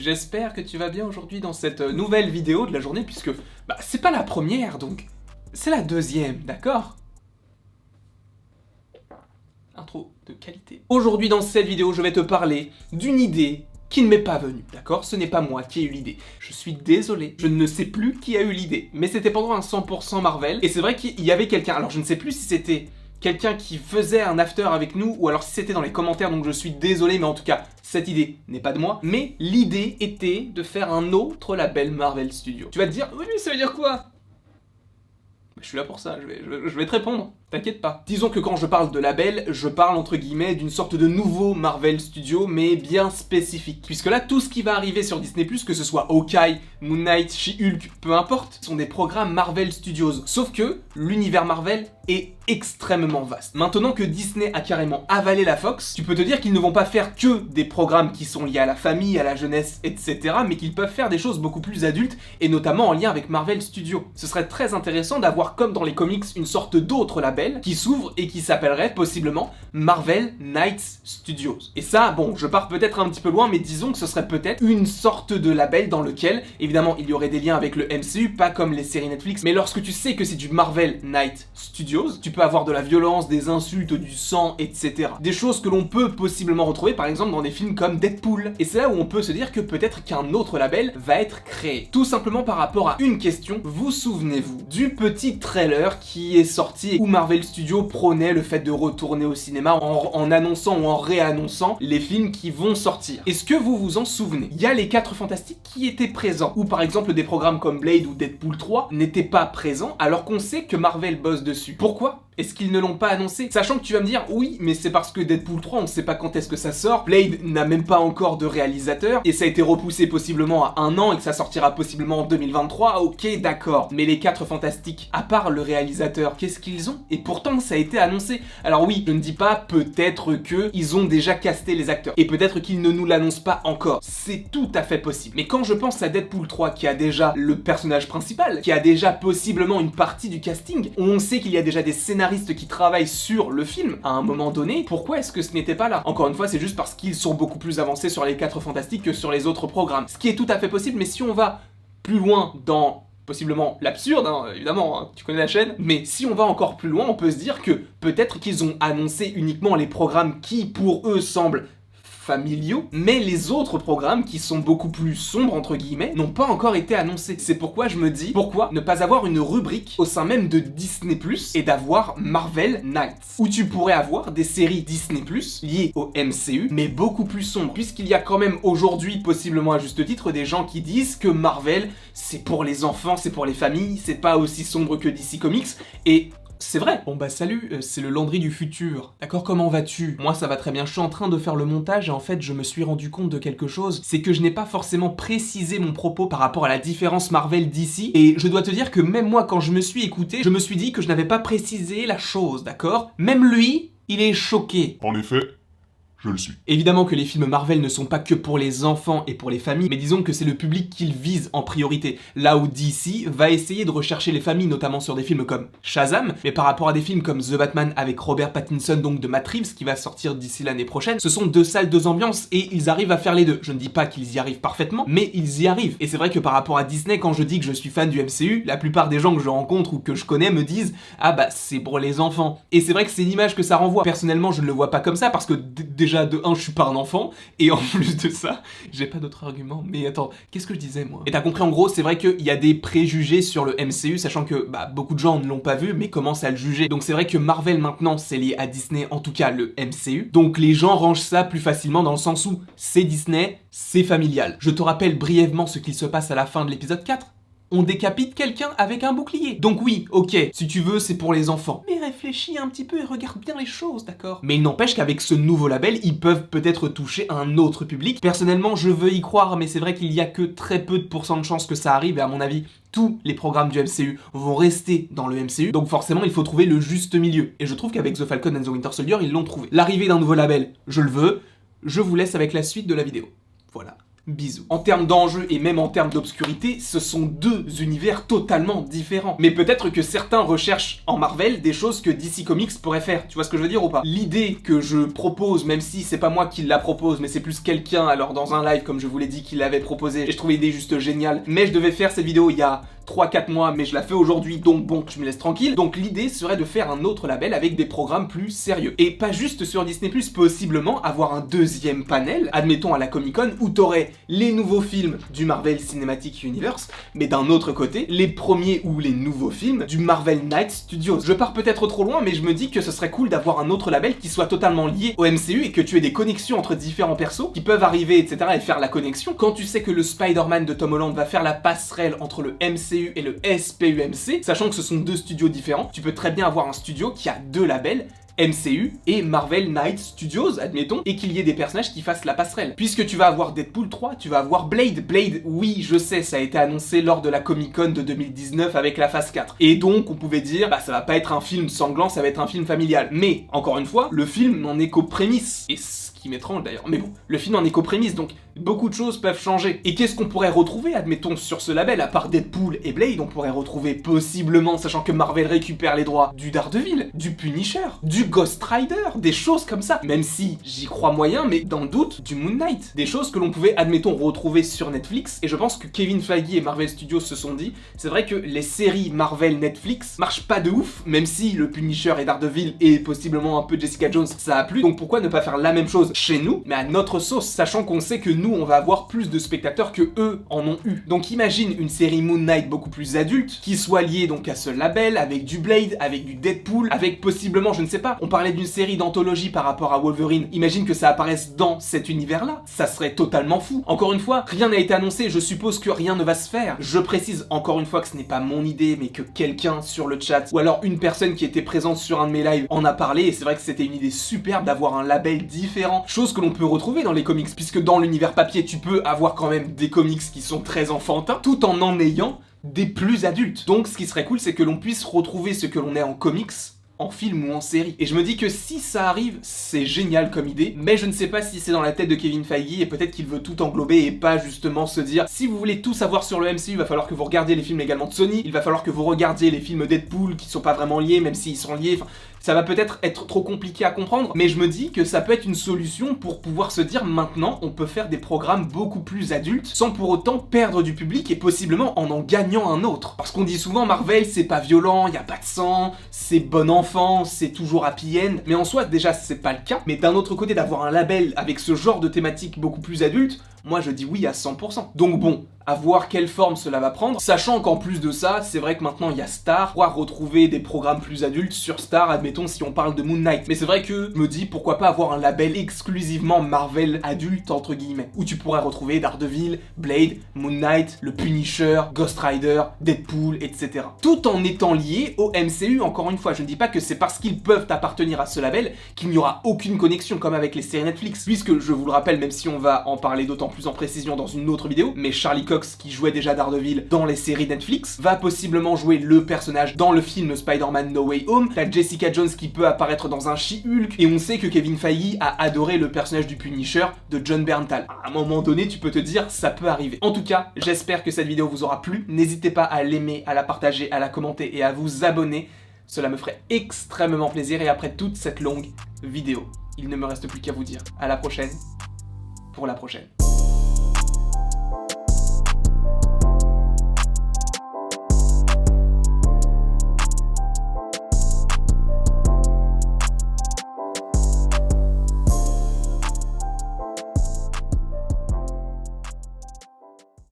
J'espère que tu vas bien aujourd'hui dans cette nouvelle vidéo de la journée, puisque c'est pas la première, donc c'est la deuxième, d'accord? Intro de qualité. Aujourd'hui dans cette vidéo, je vais te parler d'une idée qui ne m'est pas venue, d'accord? Ce n'est pas moi qui ai eu l'idée. Je suis désolé, je ne sais plus qui a eu l'idée, mais c'était pendant un 100% Marvel, et c'est vrai qu'il y avait quelqu'un, alors je ne sais plus si c'était quelqu'un qui faisait un after avec nous, ou alors si c'était dans les commentaires, donc je suis désolé, mais en tout cas, cette idée n'est pas de moi, mais l'idée était de faire un autre label Marvel Studios. Tu vas te dire, oui mais ça veut dire quoi? Je suis là pour ça, je vais te répondre, t'inquiète pas. Disons que quand je parle de label, je parle entre guillemets d'une sorte de nouveau Marvel Studio, mais bien spécifique. Puisque là, tout ce qui va arriver sur Disney+, que ce soit Hawkeye, Moon Knight, She-Hulk, peu importe, sont des programmes Marvel Studios. Sauf que l'univers Marvel est extrêmement vaste. Maintenant que Disney a carrément avalé la Fox, tu peux te dire qu'ils ne vont pas faire que des programmes qui sont liés à la famille, à la jeunesse, etc., mais qu'ils peuvent faire des choses beaucoup plus adultes, et notamment en lien avec Marvel Studios. Ce serait très intéressant d'avoir, comme dans les comics, une sorte d'autre label qui s'ouvre et qui s'appellerait possiblement Marvel Knights Studios. Et ça, bon, je pars peut-être un petit peu loin, mais disons que ce serait peut-être une sorte de label dans lequel, évidemment, il y aurait des liens avec le MCU, pas comme les séries Netflix, mais lorsque tu sais que c'est du Marvel Knights Studios, tu peux avoir de la violence, des insultes, du sang, etc. Des choses que l'on peut possiblement retrouver, par exemple, dans des films comme Deadpool. Et c'est là où on peut se dire que peut-être qu'un autre label va être créé. Tout simplement par rapport à une question, vous souvenez-vous du petit trailer qui est sorti où Marvel Studios prônait le fait de retourner au cinéma en annonçant ou en réannonçant les films qui vont sortir? Est-ce que vous vous en souvenez? Il y a les 4 Fantastiques qui étaient présents, ou par exemple des programmes comme Blade ou Deadpool 3 n'étaient pas présents alors qu'on sait que Marvel bosse dessus. Pourquoi est-ce qu'ils ne l'ont pas annoncé? Sachant que tu vas me dire, oui, mais c'est parce que Deadpool 3, on ne sait pas quand est-ce que ça sort, Blade n'a même pas encore de réalisateur, et ça a été repoussé possiblement à 1 an, et que ça sortira possiblement en 2023, ok, d'accord. Mais les 4 Fantastiques, à part le réalisateur, qu'est-ce qu'ils ont? Et pourtant, ça a été annoncé. Alors oui, je ne dis pas peut-être que ils ont déjà casté les acteurs, et peut-être qu'ils ne nous l'annoncent pas encore. C'est tout à fait possible. Mais quand je pense à Deadpool 3, qui a déjà le personnage principal, qui a déjà possiblement une partie du casting, où on sait qu'il y a déjà des scénaristes qui travaillent sur le film, à un moment donné, pourquoi est-ce que ce n'était pas là? Encore une fois, c'est juste parce qu'ils sont beaucoup plus avancés sur les 4 Fantastiques que sur les autres programmes. Ce qui est tout à fait possible, mais si on va plus loin dans possiblement l'absurde, évidemment, tu connais la chaîne, mais si on va encore plus loin, on peut se dire que peut-être qu'ils ont annoncé uniquement les programmes qui, pour eux, semblent familiaux, mais les autres programmes qui sont beaucoup plus sombres entre guillemets n'ont pas encore été annoncés. C'est pourquoi je me dis, pourquoi ne pas avoir une rubrique au sein même de Disney+, et d'avoir Marvel Knights, où tu pourrais avoir des séries Disney+, liées au MCU, mais beaucoup plus sombres, puisqu'il y a quand même aujourd'hui, possiblement à juste titre, des gens qui disent que Marvel, c'est pour les enfants, c'est pour les familles, c'est pas aussi sombre que DC Comics, et c'est vrai. Bon salut, c'est le Landry du futur. D'accord, comment vas-tu? Moi ça va très bien, je suis en train de faire le montage et en fait je me suis rendu compte de quelque chose, c'est que je n'ai pas forcément précisé mon propos par rapport à la différence Marvel DC, et je dois te dire que même moi quand je me suis écouté, je me suis dit que je n'avais pas précisé la chose, d'accord? Même lui, il est choqué. En effet, je le suis. Évidemment que les films Marvel ne sont pas que pour les enfants et pour les familles, mais disons que c'est le public qu'ils visent en priorité. Là où DC va essayer de rechercher les familles, notamment sur des films comme Shazam, mais par rapport à des films comme The Batman avec Robert Pattinson, donc de Matt Reeves, qui va sortir d'ici l'année prochaine, ce sont 2 salles, 2 ambiances, et ils arrivent à faire les deux. Je ne dis pas qu'ils y arrivent parfaitement, mais ils y arrivent. Et c'est vrai que par rapport à Disney, quand je dis que je suis fan du MCU, la plupart des gens que je rencontre ou que je connais me disent « Ah c'est pour les enfants ». Et c'est vrai que c'est l'image que ça renvoie. Personnellement, je ne le vois pas comme ça, parce que déjà, de 1, je suis pas un enfant, et en plus de ça, j'ai pas d'autre argument, mais attends, qu'est-ce que je disais, moi? Et t'as compris, en gros, c'est vrai qu'il y a des préjugés sur le MCU, sachant que, beaucoup de gens ne l'ont pas vu, mais commencent à le juger. Donc c'est vrai que Marvel, maintenant, c'est lié à Disney, en tout cas, le MCU. Donc les gens rangent ça plus facilement dans le sens où c'est Disney, c'est familial. Je te rappelle brièvement ce qu'il se passe à la fin de l'épisode 4. On décapite quelqu'un avec un bouclier. Donc oui, ok, si tu veux, c'est pour les enfants. Mais réfléchis un petit peu et regarde bien les choses, d'accord? Mais il n'empêche qu'avec ce nouveau label, ils peuvent peut-être toucher un autre public. Personnellement, je veux y croire, mais c'est vrai qu'il y a que très peu de pourcents de chances que ça arrive, et à mon avis, tous les programmes du MCU vont rester dans le MCU, donc forcément il faut trouver le juste milieu. Et je trouve qu'avec The Falcon and the Winter Soldier, ils l'ont trouvé. L'arrivée d'un nouveau label, je le veux, je vous laisse avec la suite de la vidéo. Voilà. bisous. En termes d'enjeux et même en termes d'obscurité, ce sont deux univers totalement différents. Mais peut-être que certains recherchent en Marvel des choses que DC Comics pourrait faire, tu vois ce que je veux dire ou pas? L'idée que je propose, même si c'est pas moi qui la propose, mais c'est plus quelqu'un, alors dans un live comme je vous l'ai dit, qui l'avait proposé, et je trouvais l'idée juste géniale, mais je devais faire cette vidéo il y a 3-4 mois, mais je la fais aujourd'hui, donc bon, je me laisse tranquille. Donc l'idée serait de faire un autre label avec des programmes plus sérieux. Et pas juste sur Disney+, possiblement avoir un deuxième panel, admettons à la Comic-Con, où t'aurais les nouveaux films du Marvel Cinematic Universe, mais d'un autre côté, les premiers ou les nouveaux films du Marvel Knights Studios. Je pars peut-être trop loin, mais je me dis que ce serait cool d'avoir un autre label qui soit totalement lié au MCU et que tu aies des connexions entre différents persos qui peuvent arriver, etc. et faire la connexion. Quand tu sais que le Spider-Man de Tom Holland va faire la passerelle entre le MCU et le SPUMC, sachant que ce sont deux studios différents, tu peux très bien avoir un studio qui a deux labels, MCU et Marvel Knights Studios, admettons, et qu'il y ait des personnages qui fassent la passerelle. Puisque tu vas avoir Deadpool 3, tu vas avoir Blade. Blade, oui, je sais, ça a été annoncé lors de la Comic-Con de 2019 avec la phase 4. Et donc, on pouvait dire, bah ça va pas être un film sanglant, ça va être un film familial. Mais, encore une fois, le film n'en est qu'aux prémices. Et ce qui m'étrange d'ailleurs, mais bon, le film n'en est qu'aux prémices, donc beaucoup de choses peuvent changer. Et qu'est-ce qu'on pourrait retrouver, admettons, sur ce label, à part Deadpool et Blade? On pourrait retrouver possiblement, sachant que Marvel récupère les droits, du Daredevil, du Punisher, du Ghost Rider, des choses comme ça. Même si j'y crois moyen, mais dans le doute, du Moon Knight. Des choses que l'on pouvait, admettons, retrouver sur Netflix. Et je pense que Kevin Feige et Marvel Studios se sont dit, c'est vrai que les séries Marvel Netflix marchent pas de ouf, même si le Punisher et Daredevil et possiblement un peu Jessica Jones, ça a plu. Donc pourquoi ne pas faire la même chose chez nous, mais à notre sauce, sachant qu'on sait que nous, on va avoir plus de spectateurs que eux en ont eu. Donc imagine une série Moon Knight beaucoup plus adulte, qui soit liée donc à ce label, avec du Blade, avec du Deadpool, avec possiblement, je ne sais pas, on parlait d'une série d'anthologie par rapport à Wolverine, imagine que ça apparaisse dans cet univers-là, ça serait totalement fou. Encore une fois, rien n'a été annoncé, je suppose que rien ne va se faire. Je précise encore une fois que ce n'est pas mon idée, mais que quelqu'un sur le chat, ou alors une personne qui était présente sur un de mes lives en a parlé, et c'est vrai que c'était une idée superbe d'avoir un label différent, chose que l'on peut retrouver dans les comics, puisque dans l'univers papier, tu peux avoir quand même des comics qui sont très enfantins, tout en ayant des plus adultes. Donc ce qui serait cool, c'est que l'on puisse retrouver ce que l'on est en comics, en film ou en série. Et je me dis que si ça arrive, c'est génial comme idée, mais je ne sais pas si c'est dans la tête de Kevin Feige et peut-être qu'il veut tout englober et pas justement se dire si vous voulez tout savoir sur le MCU, il va falloir que vous regardiez les films également de Sony, il va falloir que vous regardiez les films Deadpool qui sont pas vraiment liés, même s'ils sont liés, enfin, ça va peut-être être trop compliqué à comprendre, mais je me dis que ça peut être une solution pour pouvoir se dire maintenant on peut faire des programmes beaucoup plus adultes sans pour autant perdre du public et possiblement en gagnant un autre. Parce qu'on dit souvent Marvel c'est pas violent, y a pas de sang, c'est bon enfant, c'est toujours happy end, mais en soi déjà c'est pas le cas, mais d'un autre côté d'avoir un label avec ce genre de thématique beaucoup plus adulte, moi je dis oui à 100%. Donc bon, à voir quelle forme cela va prendre, sachant qu'en plus de ça, c'est vrai que maintenant il y a Star, pouvoir retrouver des programmes plus adultes sur Star, admettons si on parle de Moon Knight. Mais c'est vrai que je me dis pourquoi pas avoir un label exclusivement Marvel adulte entre guillemets, où tu pourrais retrouver Daredevil, Blade, Moon Knight, le Punisher, Ghost Rider, Deadpool, etc. Tout en étant lié au MCU, encore une fois, je ne dis pas que c'est parce qu'ils peuvent appartenir à ce label qu'il n'y aura aucune connexion comme avec les séries Netflix, puisque je vous le rappelle, même si on va en parler d'autant plus en précision dans une autre vidéo, mais Charlie Cox, qui jouait déjà Daredevil dans les séries Netflix, va possiblement jouer le personnage dans le film Spider-Man No Way Home. T'as Jessica Jones qui peut apparaître dans un She-Hulk, et on sait que Kevin Feige a adoré le personnage du Punisher de John Bernthal. À un moment donné, tu peux te dire, ça peut arriver. En tout cas, j'espère que cette vidéo vous aura plu. N'hésitez pas à l'aimer, à la partager, à la commenter et à vous abonner. Cela me ferait extrêmement plaisir, et après toute cette longue vidéo, il ne me reste plus qu'à vous dire à la prochaine pour la prochaine.